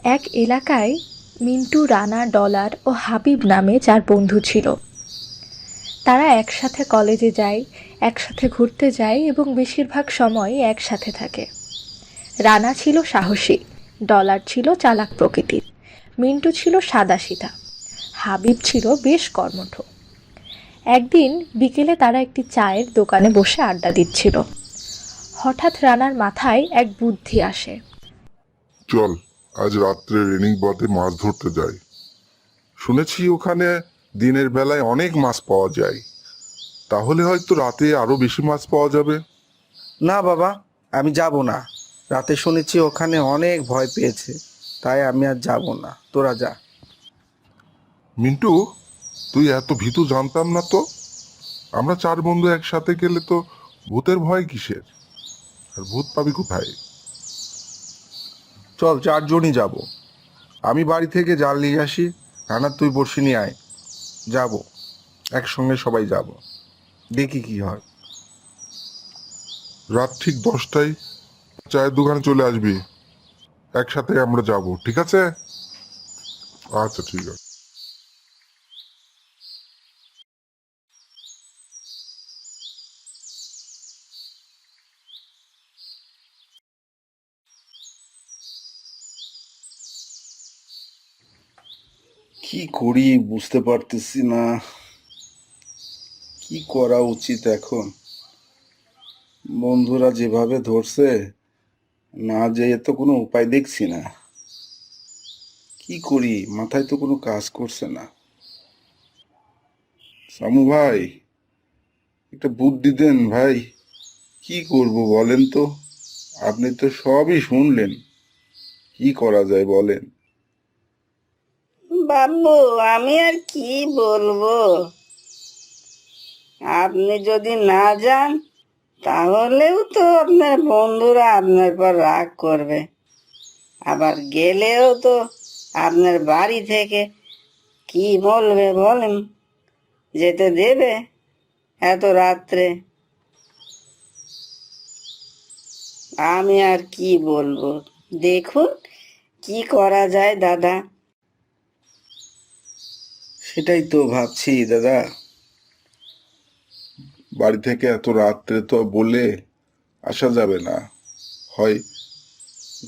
এক এলাকায় মিন্টু, রানা, ডলার ও হাবিব নামে 4 বন্ধু ছিল। তারা একসাথে কলেজে যায়, একসাথে ঘুরতে যায় এবং বেশিরভাগ সময় একসাথে থাকে। রানা ছিল সাহসী, ডলার ছিল চালাক প্রকৃতির, মিন্টু ছিল সাদাসিধা, হাবিব ছিল বেশ কর্মঠ। একদিন বিকেলে তারা একটি চায়ের দোকানে বসে আড্ডা দিচ্ছিল। হঠাৎ রানার মাথায় এক বুদ্ধি আসে। চল, আজ রাত্রে রেনিং বাঁধে মাছ ধরতে যাই। শুনেছি ওখানে দিনের বেলায় অনেক মাছ পাওয়া যায়। তাহলে হয়তো রাতে আরো বেশি মাছ পাওয়া যাবে। না বাবা, আমি যাব না। রাতে শুনেছি ওখানে অনেক ভয় পেয়েছে, তাই আমি আর যাব না, তোরা যা। মিন্টু, তুই এত ভীতু জানতাম না তো। আমরা 4 বন্ধু একসাথে গেলে তো ভূতের ভয় কিসের? আর ভূত পাবি কোথায়? চল, 4জনই যাব। আমি বাড়ি থেকে জাল নিয়ে আসি, রানা তুই বড়শি নিয়ে আয়। যাব, একসঙ্গে সবাই যাব, দেখি কি হয়। রাত ঠিক 10টায় চায়ের দোকানে চলে আসবি। একসাথে আমরা যাব, ঠিক আছে? আচ্ছা, ঠিক আছে। কি করি বুঝতে পারতেছি না, কি করা উচিত এখন। বন্ধুরা যেভাবে ধরছে, না যেয়ে তো কোনো উপায় দেখছি না। কি করি, মাথায় তো কোনো কাজ করছে না। সামু ভাই, একটা বুদ্ধি দেন ভাই। কি করব বলেন তো? আপনি তো সবই শুনলেন, কি করা যায় বলেন? বাবু, আমি আর কি বলবো। আপনি যদি না যান তাহলেও তো আপনার বন্ধুরা আপনার পর রাগ করবে। আবার গেলেও তো আপনার বাড়ি থেকে কি বলবে বলেন? যেতে দেবে এত রাত্রে? আমি আর কি বলবো, দেখুন কি করা যায় দাদা। সেটাই তো ভাবছি দাদা। বাড়ি থেকে এত রাত্রে তো বলে আসা যাবে না, হয়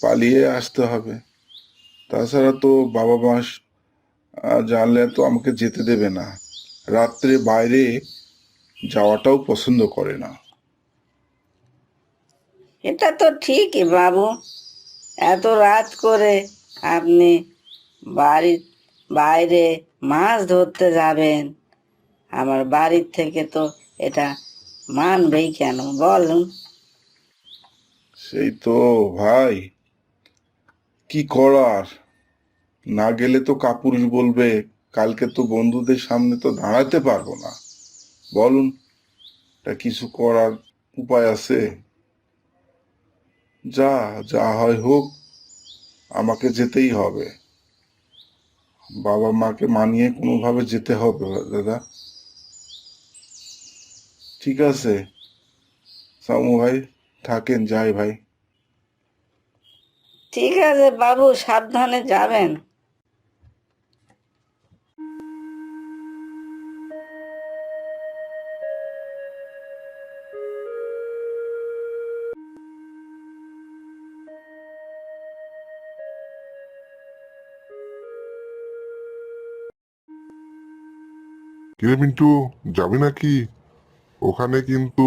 পালিয়ে আসতে হবে। তাছাড়া তো বাবা মা জানলে তো আমাকে যেতে দেবে না। রাত্রে বাইরে যাওয়াটাও পছন্দ করে না। এটা তো ঠিকই বাবু, এত রাত করে আপনি বাড়ির বাইরে মাছ ধরতে যাবেন, আমার বাড়ির থেকে তো এটা মানবেই কেন বলুন? সেই তো ভাই, কি করার। না গেলে তো কাপুরুষ বলবে, কালকে তো বন্ধুদের সামনে তো দাঁড়াতে পারবো না। বলুন, এটা কিছু করার উপায় আছে? যা যা হয় হোক, আমাকে যেতেই হবে। বাবা মাকে মানিয়ে কোনোভাবে যেতে হবে দাদা। ঠিক আছে সামু ভাই, থাকেন, যাই ভাই। ঠিক আছে বাবু, সাবধানে যাবেন। কিরে মিন্টু, যাবি নাকি? ওখানে কিন্তু,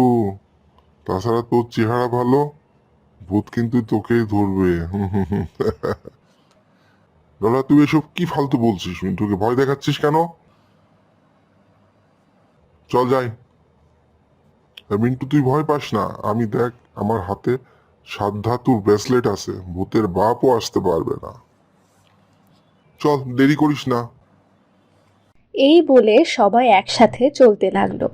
তাছাড়া তোর চেহারা ভালো, ভূত কিন্তু তোকেই ধরবে। দাদা, তুই এসব কি ফালতু বলছিস? মিন্টুকে ভয় দেখাচ্ছিস কেন? চল যাই। আর মিন্টু, তুই ভয় পাস না। আমি দেখ, আমার হাতে 7 ধাতুর ব্রেসলেট আছে, ভূতের বাপও আসতে পারবে না। চল, দেরি করিস না। এই বলে সবাই একসাথে চলতে লাগলো।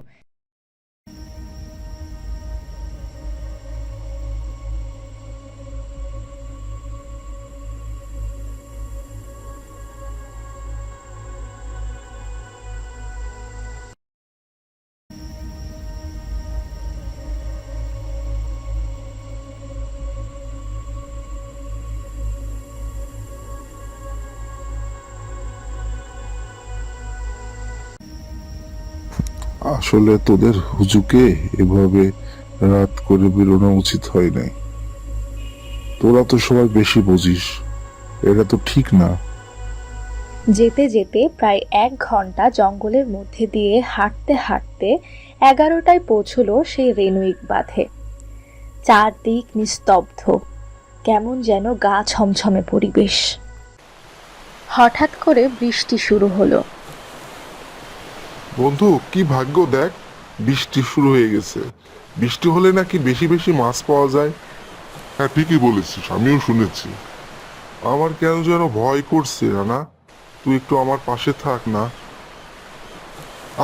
আসলে তোদের হুজুকে এভাবে রাত করে বেরোনো উচিত হয় নাই। তোরা তো সবাই বেশি বুঝিস, এটা তো ঠিক না। যেতে যেতে প্রায় 1 ঘন্টা জঙ্গলের মধ্যে দিয়ে হাঁটতে হাঁটতে 11টায় পৌঁছলো সেই রেনুইক বাঁধে। চারদিক নিস্তব্ধ, কেমন যেন গা ছমছমে পরিবেশ। হঠাৎ করে বৃষ্টি শুরু হলো। বন্ধু, কি ভাগ্য দেখ, বৃষ্টি শুরু হয়ে গেছে। বৃষ্টি হলে নাকি বেশি বেশি মাছ পাওয়া যায়। হ্যাঁ, ঠিকই বলেছিস, আমিও শুনেছি। আমার কেন যেন ভয় করছে রানা, তুই একটু আমার পাশে থাক না।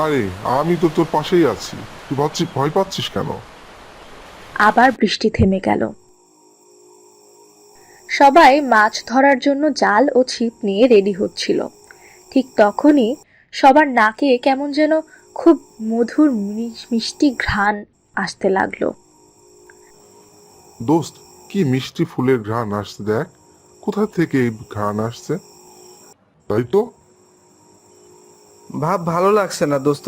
আরে, আমি তো তোর পাশেই আছি, তুই ভাবছিস ভয় পাচ্ছিস কেন? আবার বৃষ্টি থেমে গেল। সবাই মাছ ধরার জন্য জাল ও ছিপ নিয়ে রেডি হচ্ছিল। ঠিক তখনই সবার নাকে কেমন যেন খুব মধুর মিষ্টি ঘ্রাণ আসতে লাগলো। দোস্ত, কি মিষ্টি ফুলের ঘ্রাণ আসছে দেখ। কোথা থেকে এই ঘ্রাণ আসছে? তাই তো। ভাব ভালো লাগছে না দোস্ত,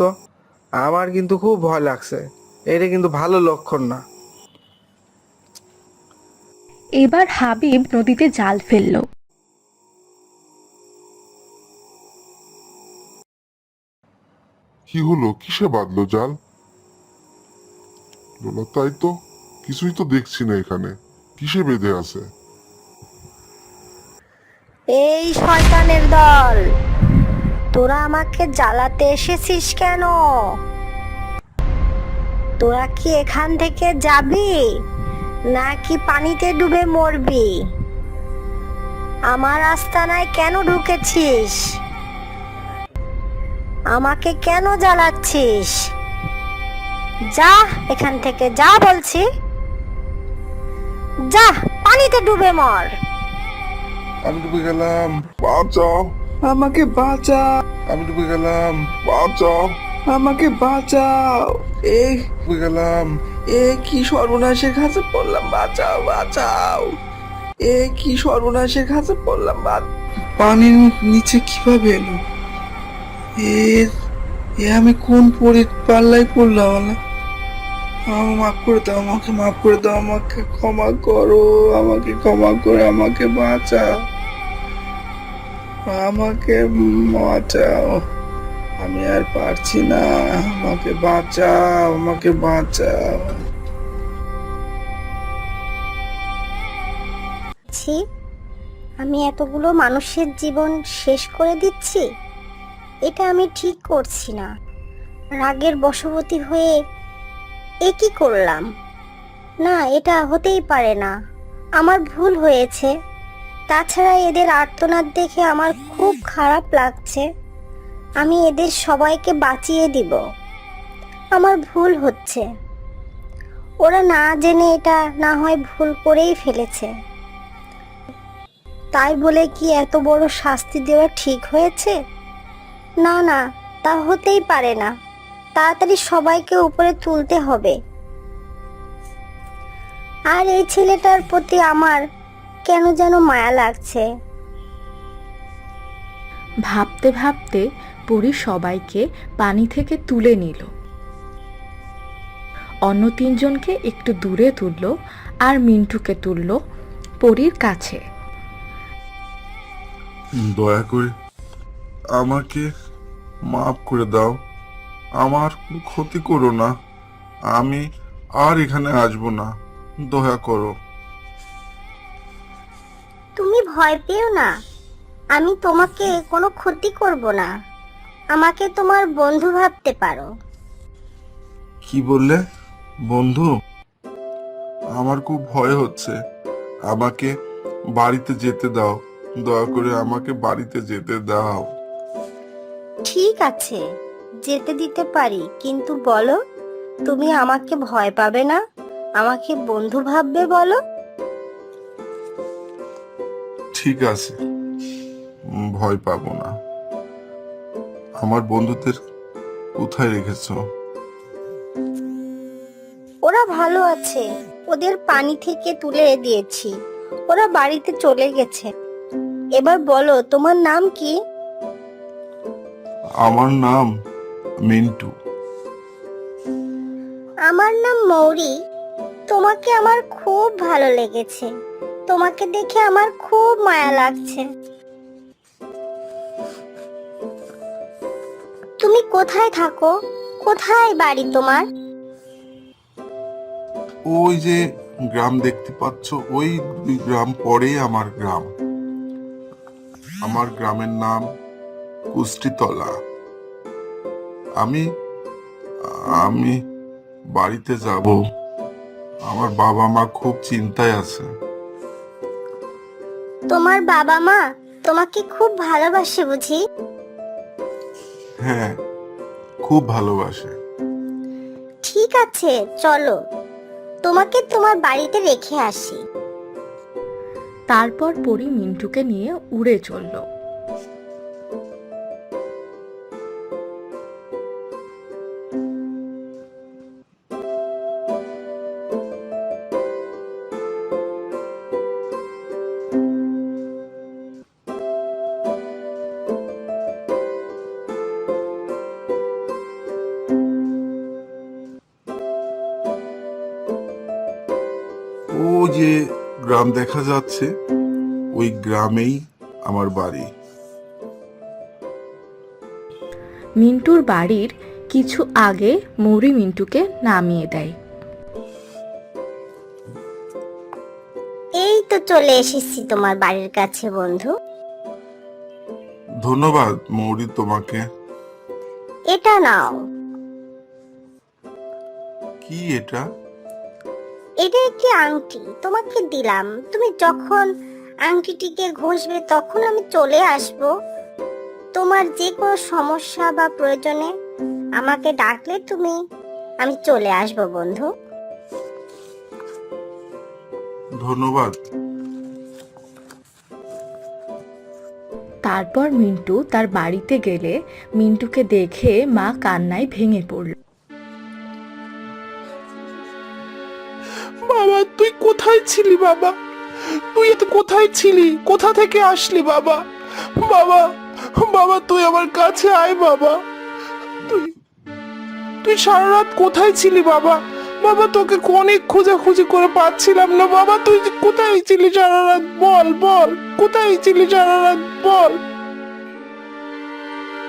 আমার কিন্তু খুব ভয় লাগছে। এটা কিন্তু ভালো লক্ষণ না। এবার হাবিব নদীতে জাল ফেললো। কি হলো, কিসে বাঁধলো জাল? বলো, তাই তো, কিছুই তো দেখছি না এখানে। কিসে বেঁধে আছে? এই শয়তানের দল, তোরা আমাকে জ্বালাতে এসেছিস কেন? তোরা কি এখান থেকে যাবি নাকি পানিতে ডুবে মরবি? আমার আস্তানায় কেন ঢুকেছিস? আমাকে কেন জ্বালাচ্ছিস? যা এখান থেকে, যা বলছি, যা পানিতে ডুবে মর। আমি ডুবে গেলাম, বাঁচাও আমাকে বাঁচাও, আমি ডুবে গেলাম, বাঁচাও আমাকে বাঁচাও। এই ডুবে গেলাম। এ কি সর্বনাশের কাছে পড়লাম, বাঁচাও বাঁচাও। এ কি সর্বনাশের কাছে পড়লাম, পানির নিচে কিভাবে এলো? এর এ আমি কোন পরীর পাল্লায় পড়লাম? আমাকে মাফ করে দাও, আমাকে মাফ করে দাও, আমাকে ক্ষমা করো, আমাকে ক্ষমা করে আমাকে বাঁচাও, আমাকে বাঁচাও। আমি আর পারছি না, আমাকে বাঁচাও, আমাকে বাঁচাও। ছি, আমি এতগুলো মানুষের জীবন শেষ করে দিচ্ছি, এটা আমি ঠিক করছি না। রাগের বশবর্তী হয়ে এ কি করলাম? না, এটা হতেই পারে না, আমার ভুল হয়েছে। তাছাড়া এদের আর্তনাদ দেখে আমার খুব খারাপ লাগছে। আমি এদের সবাইকে বাঁচিয়ে দিব। আমার ভুল হচ্ছে, ওরা না জেনে এটা না হয় ভুল করেই ফেলেছে, তাই বলে কি এত বড় শাস্তি দেওয়া ঠিক হয়েছে? না না, তা হতেই পারে না। তাড়াতাড়ি সবাইকে উপরে তুলতে হবে। আর এই ছেলেটার প্রতি আমার কেন যেন মায়া লাগছে। ভাবতে ভাবতে পরী সবাইকে পানি থেকে তুলে নিল। অন্য 3জনকে একটু দূরে তুলল আর মিন্টুকে তুলল পরীর কাছে। দয়া করে আমাকে মাফ করে দাও, আমার ক্ষতি করো না। আমি আর এখানে আসবো না, দয়া করো। তুমি ভয় পেও না, আমি তোমাকে কোনো ক্ষতি করব না। আমাকে তোমার বন্ধু ভাবতে পারো। কি বললে, বন্ধু? আমার খুব ভয় হচ্ছে, আমাকে বাড়িতে যেতে দাও, দয়া করে আমাকে বাড়িতে যেতে দাও। ঠিক আছে, যেতে দিতে পারি, কিন্তু বলো, তুমি আমাকে ভয় পাবে না? আমাকে বন্ধু ভাববে বলো? ঠিক আছে, ভয় পাবো না। আমার বন্ধুদের কোথায় রেখেছো? ওরা ভালো আছে, ওদের পানি থেকে তুলে দিয়েছি, ওরা বাড়িতে চলে গেছে। এবার বলো, তোমার নাম কি? আমার নাম মিন্টু। আমার নাম মৌরি। তোমাকে আমার খুব ভালো লেগেছে। তোমাকে দেখে আমার খুব মায়া লাগছে। তুমি কোথায় থাকো? কোথায় বাড়ি তোমার? ওই যে গ্রাম দেখতে পাচ্ছ, ওই 2 গ্রাম পরে আমার গ্রাম। আমার গ্রামের নাম কুষ্টিতলা। আমি আমি বাড়িতে যাব। আমার বাবা মা খুব চিন্তায় আছে। তোমার বাবা মা তোমাকে খুব ভালোবাসে বুঝি? হ্যাঁ, খুব ভালোবাসে। ঠিক আছে, চলো তোমাকে তোমার বাড়িতে রেখে আসি। তারপর পরি মিন্টুকে নিয়ে উড়ে চলল। ও যে গ্রাম দেখা যাচ্ছে, ওই গ্রামেই আমার বাড়ি। মিন্টুর বাড়ির কিছু আগে মৌরি মিন্টুকে নামিয়ে দেয়। এই তো চলে এসেছি তোমার বাড়ির কাছে বন্ধু। ধন্যবাদ মৌরি তোমাকে। এটা নাও। কি এটা? এটা একটি আংটি, তোমাকে দিলাম। তুমি যখন আংটিটিকে ঘষবে তখন আমি চলে আসব। তোমার যে কোনো সমস্যা বা প্রয়োজনে আমাকে ডাকলে আমি চলে আসব বন্ধু। ধন্যবাদ। তারপর মিন্টু তার বাড়িতে গেলে মিন্টুকে দেখে মা কান্নায় ভেঙে পড়ল। বাবা, তুই কোথায় ছিলি বাবা? তুই এত কোথায় ছিলি? কোথা থেকে আসলি বাবা? বাবা, বাবা তুই আমার কাছে আয় বাবা। তুই তুই সারা রাত কোথায় ছিলি বাবা? বাবা তোকে অনেক খোঁজাখুঁজি করে পাচ্ছিলাম না বাবা। তুই কোথায় ছিলি সারা রাত? বল বল, কোথায় ছিলি সারা রাত? বল।